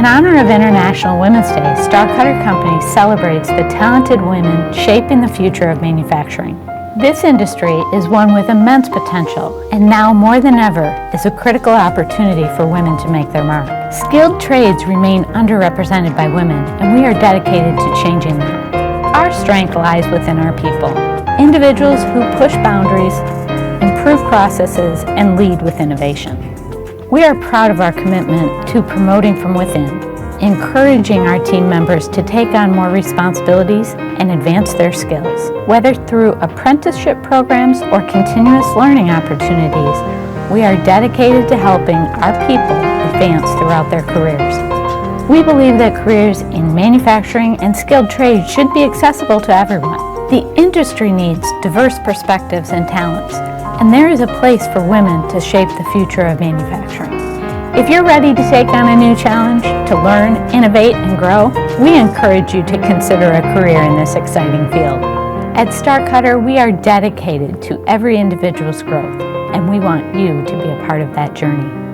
In honor of International Women's Day, Star Cutter Company celebrates the talented women shaping the future of manufacturing. This industry is one with immense potential, and now more than ever is a critical opportunity for women to make their mark. Skilled trades remain underrepresented by women, and we are dedicated to changing that. Our strength lies within our people, individuals who push boundaries, improve processes, and lead with innovation. We are proud of our commitment to promoting from within, encouraging our team members to take on more responsibilities and advance their skills. Whether through apprenticeship programs or continuous learning opportunities, we are dedicated to helping our people advance throughout their careers. We believe that careers in manufacturing and skilled trades should be accessible to everyone. The industry needs diverse perspectives and talents, and there is a place for women to shape the future of manufacturing. If you're ready to take on a new challenge, to learn, innovate, and grow, we encourage you to consider a career in this exciting field. At Star Cutter, we are dedicated to every individual's growth, and we want you to be a part of that journey.